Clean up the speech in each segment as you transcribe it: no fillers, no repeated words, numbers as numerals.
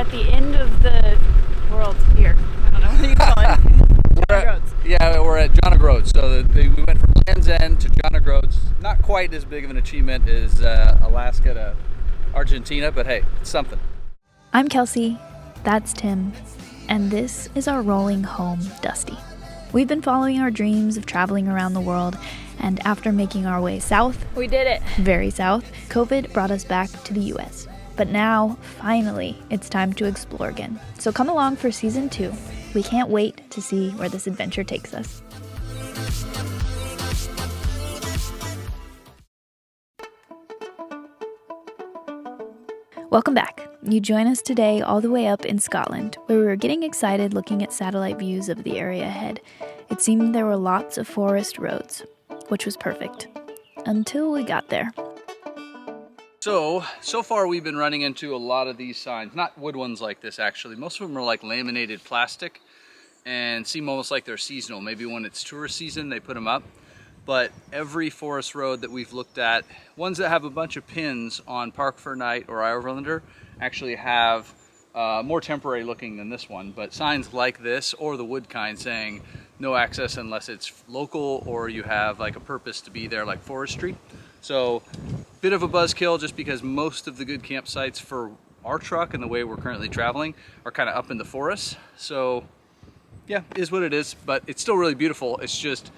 at the end of the world here. I don't know what you call it. John O'Groats. Yeah, we're at John O'Groats. So we went from Land's End to John O'Groats. Not quite as big of an achievement as Alaska to Argentina, but hey, it's something. I'm Kelsey, that's Tim, and this is our rolling home Dusty. We've been following our dreams of traveling around the world, and after making our way south, We did it. very south, COVID brought us back to the US. But now, finally, it's time to explore again. So come along for season 2. We can't wait to see where this adventure takes us. Welcome back. You join us today all the way up in Scotland, where we were getting excited looking at satellite views of the area ahead. It seemed there were lots of forest roads, which was perfect. Until we got there. So far we've been running into a lot of these signs, not wood ones like this actually. Most of them are like laminated plastic and seem almost like they're seasonal. Maybe when it's tourist season they put them up. But every forest road that we've looked at, ones that have a bunch of pins on Park for Night or Overlander actually have more temporary looking than this one, but signs like this or the wood kind saying no access unless it's local or you have like a purpose to be there, like forestry. So bit of a buzzkill just because most of the good campsites for our truck and the way we're currently traveling are kind of up in the forest. So yeah, it is what it is, but it's still really beautiful. It's just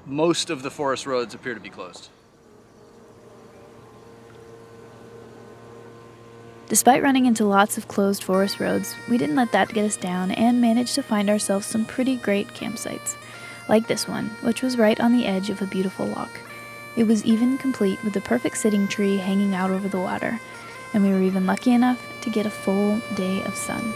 most of the forest roads appear to be closed. Despite running into lots of closed forest roads, we didn't let that get us down and managed to find ourselves some pretty great campsites. Like this one, which was right on the edge of a beautiful loch. It was even complete with the perfect sitting tree hanging out over the water, and we were even lucky enough to get a full day of sun.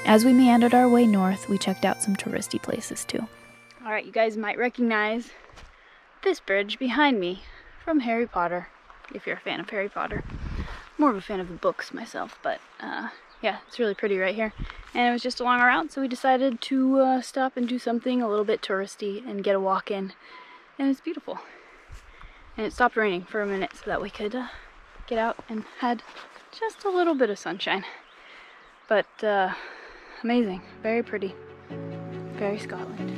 As we meandered our way north, we checked out some touristy places too. Alright, you guys might recognize this bridge behind me from Harry Potter, if you're a fan of Harry Potter. More of a fan of the books myself, but yeah, it's really pretty right here. And it was just along our route, so we decided to stop and do something a little bit touristy and get a walk in. And it's beautiful. And it stopped raining for a minute so that we could get out and had just a little bit of sunshine. But amazing, very pretty, very Scotland.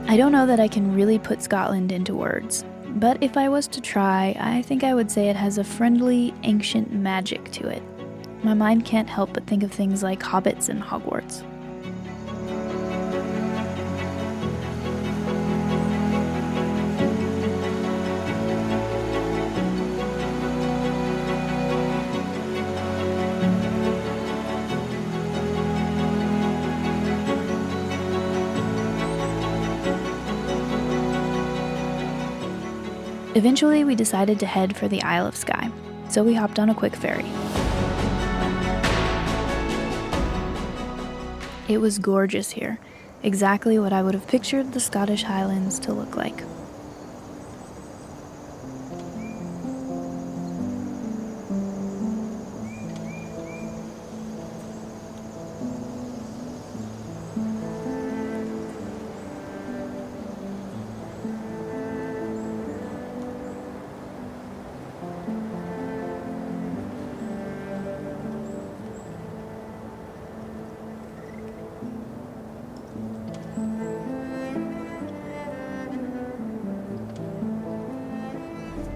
I don't know that I can really put Scotland into words, but if I was to try, I think I would say it has a friendly, ancient magic to it. My mind can't help but think of things like hobbits and Hogwarts. Eventually, we decided to head for the Isle of Skye, so we hopped on a quick ferry. It was gorgeous here, exactly what I would have pictured the Scottish Highlands to look like.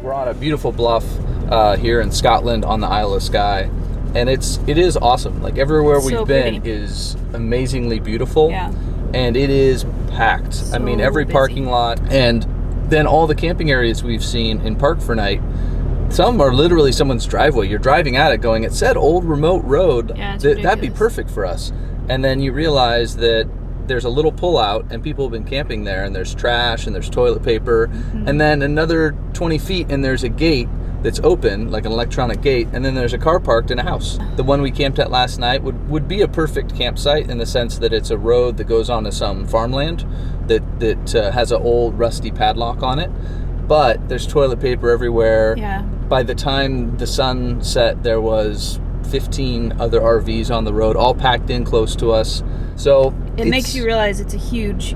We're on a beautiful bluff here in Scotland on the Isle of Skye, and it is awesome. Like everywhere So we've been pretty. is amazingly beautiful. Yeah. and it is packed. So I mean, every busy. parking lot, and then all the camping areas we've seen in Park for Night, some are literally someone's driveway. You're driving at it going, it said old remote road. Yeah, it's That'd be ridiculous. perfect for us. And then you realize that there's a little pullout and people have been camping there, and there's trash and there's toilet paper, and then another 20 feet and there's a gate that's open, like an electronic gate, and then there's a car parked in a house. The one we camped at last night would be a perfect campsite in the sense that it's a road that goes onto some farmland that has an old rusty padlock on it, but there's toilet paper everywhere. Yeah. By the time the sun set, there was 15 other RVs on the road, all packed in close to us. So It makes you realize it's a huge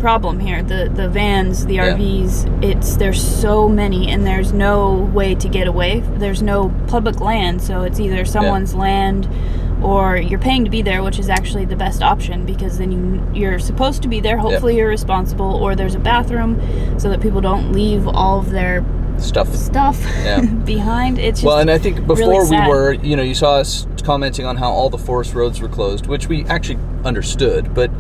problem here. The vans, the Yeah. RVs, there's so many, and there's no way to get away. There's no public land, so it's either someone's land or you're paying to be there, which is actually the best option, because then you're supposed to be there. Hopefully you're responsible, or there's a bathroom so that people don't leave all of their stuff Yeah. behind. It's just well, and I think before really we sad. were, you saw us commenting on how all the forest roads were closed, which we actually understood, but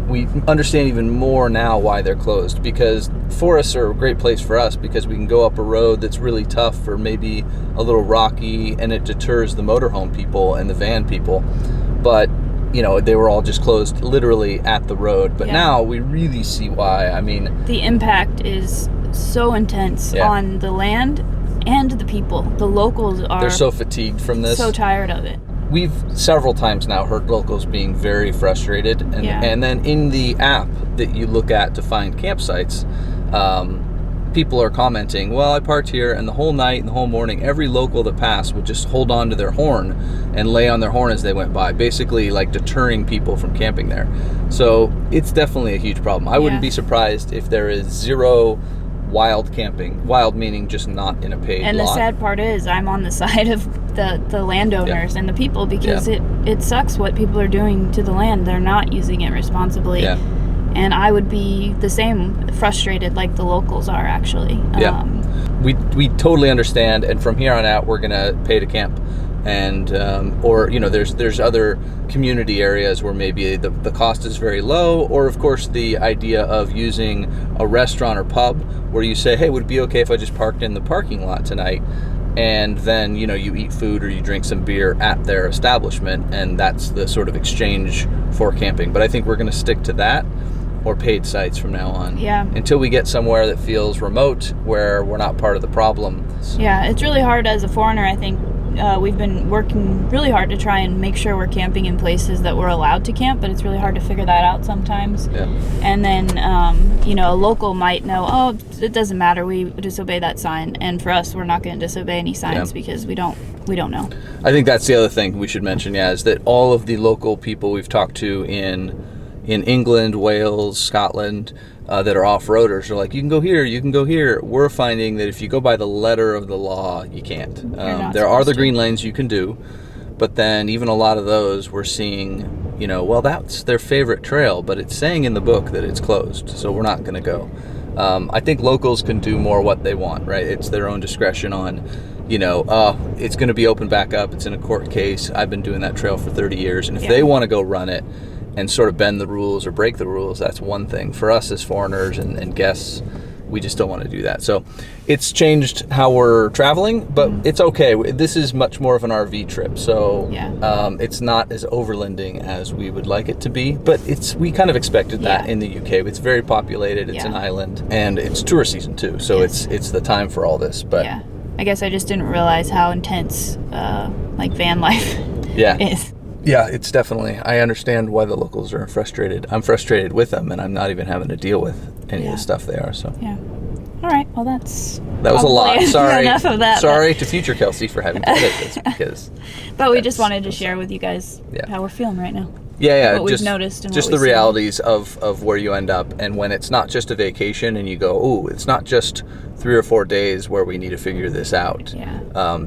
we understand even more now why they're closed, because forests are a great place for us because we can go up a road that's really tough or maybe a little rocky, and it deters the motorhome people and the van people. But they were all just closed literally at the road. But Yeah. now we really see why. I mean, the impact is so intense on the land and the people. The locals they're are so fatigued from this. so tired of it. We've several times now heard locals being very frustrated, and then in the app that you look at to find campsites, people are commenting, well, I parked here, and the whole night and the whole morning, every local that passed would just hold on to their horn and lay on their horn as they went by, basically like deterring people from camping there. So it's definitely a huge problem. I wouldn't be surprised if there is zero wild camping. Wild meaning just not in a paid And lot. the sad part is I'm on the side of the landowners and the people, because it sucks what people are doing to the land. They're not using it responsibly. Yeah. And I would be the same, frustrated like the locals are, actually. Yeah. We totally understand, and from here on out we're gonna pay to camp, and or there's other community areas where maybe the cost is very low, or of course the idea of using a restaurant or pub where you say, hey, would it be okay if I just parked in the parking lot tonight, and then you eat food or you drink some beer at their establishment, and that's the sort of exchange for camping. But I think we're going to stick to that, or paid sites from now on, until we get somewhere that feels remote, where we're not part of the problem. Yeah, it's really hard as a foreigner. I think we've been working really hard to try and make sure we're camping in places that we're allowed to camp, but it's really hard to figure that out sometimes. And then a local might know, oh, it doesn't matter, we disobey that sign, and for us, we're not going to disobey any signs because we don't know. I think that's the other thing we should mention, is that all of the local people we've talked to in England, Wales, Scotland, that are off-roaders are like, you can go here, you can go here. We're finding that if you go by the letter of the law, you can't. There are the green lanes you can do, but then even a lot of those we're seeing, well, that's their favorite trail, but it's saying in the book that it's closed, so we're not going to go. I think locals can do more what they want, right? It's their own discretion on, it's going to be open back up. It's in a court case. I've been doing that trail for 30 years, and if they want to go run it and sort of bend the rules or break the rules, that's one thing. For us as foreigners and guests, we just don't want to do that. So it's changed how we're traveling, but it's okay. This is much more of an RV trip, so it's not as overlanding as we would like it to be, but we kind of expected that in the UK. It's very populated, it's an island, and it's tourist season too, so it's the time for all this. But I guess I just didn't realize how intense van life is. Yeah, it's definitely, I understand why the locals are frustrated. I'm frustrated with them, and I'm not even having to deal with any of the stuff they are, so. Yeah. All right, well, that was a lot. Sorry. Enough of that. Sorry to future Kelsey for having to edit this, because. But we just wanted to share with you guys how we're feeling right now. Yeah, what we've noticed and just the realities of where you end up, and when it's not just a vacation and you go, ooh, it's not just 3 or 4 days where we need to figure this out.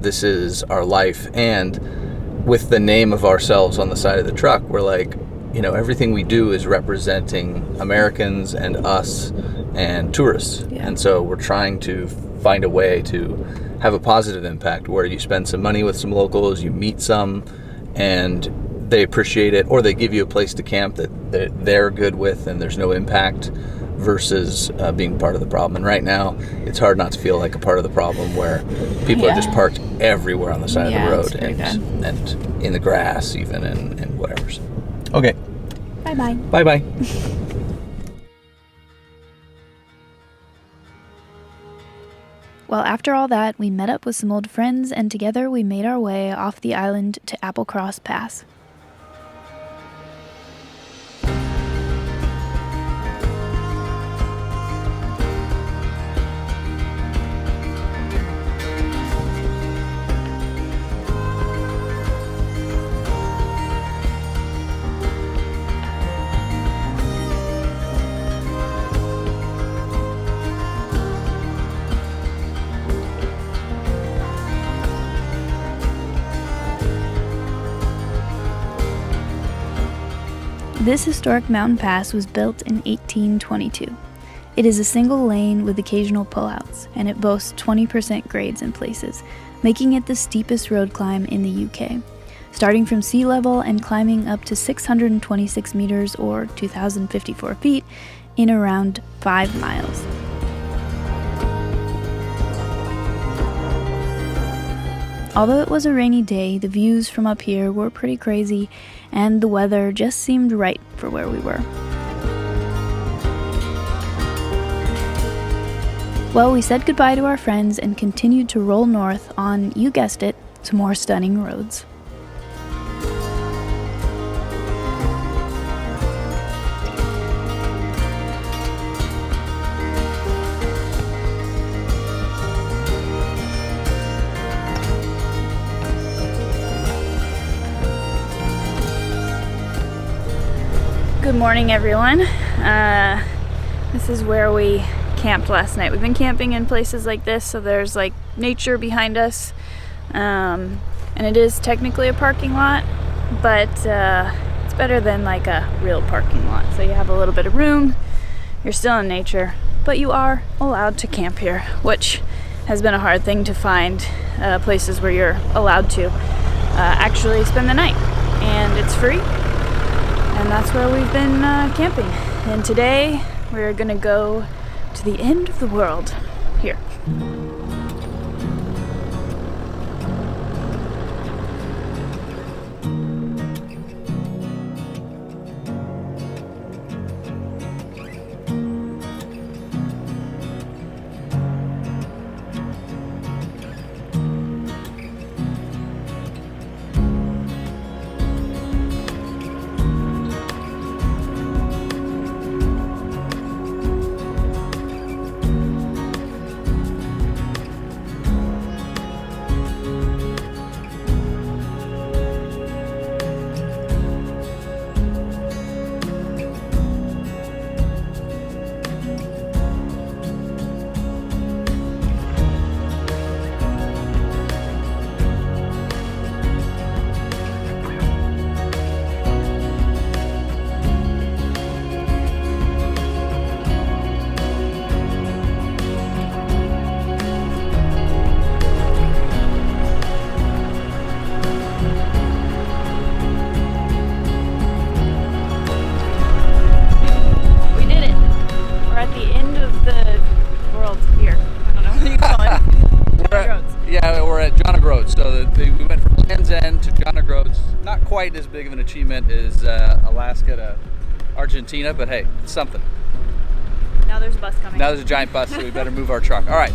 This is our life, and with the name of ourselves on the side of the truck, we're like, everything we do is representing Americans and us and tourists. And so we're trying to find a way to have a positive impact where you spend some money with some locals, you meet some, and they appreciate it, or they give you a place to camp that they're good with and there's no impact, versus being part of the problem. And right now, it's hard not to feel like a part of the problem, where people are just parked everywhere on the side of the road and in the grass even, and whatever. So, okay. Bye-bye. Bye-bye. Well, after all that, we met up with some old friends, and together we made our way off the island to Applecross Pass. This historic mountain pass was built in 1822. It is a single lane with occasional pullouts, and it boasts 20% grades in places, making it the steepest road climb in the UK, starting from sea level and climbing up to 626 meters or 2,054 feet in around 5 miles. Although it was a rainy day, the views from up here were pretty crazy, and the weather just seemed right for where we were. Well, we said goodbye to our friends and continued to roll north on, you guessed it, to more stunning roads. Good morning, everyone. This is where we camped last night. We've been camping in places like this, so there's like nature behind us, and it is technically a parking lot, but it's better than like a real parking lot. So you have a little bit of room, you're still in nature, but you are allowed to camp here, which has been a hard thing to find, places where you're allowed to actually spend the night, and it's free. And that's where we've been camping. And today we're gonna go to the end of the world here. Quite as big of an achievement as Alaska to Argentina, but hey, it's something. Now there's a bus coming. Now there's a giant bus, so we better move our truck. All right.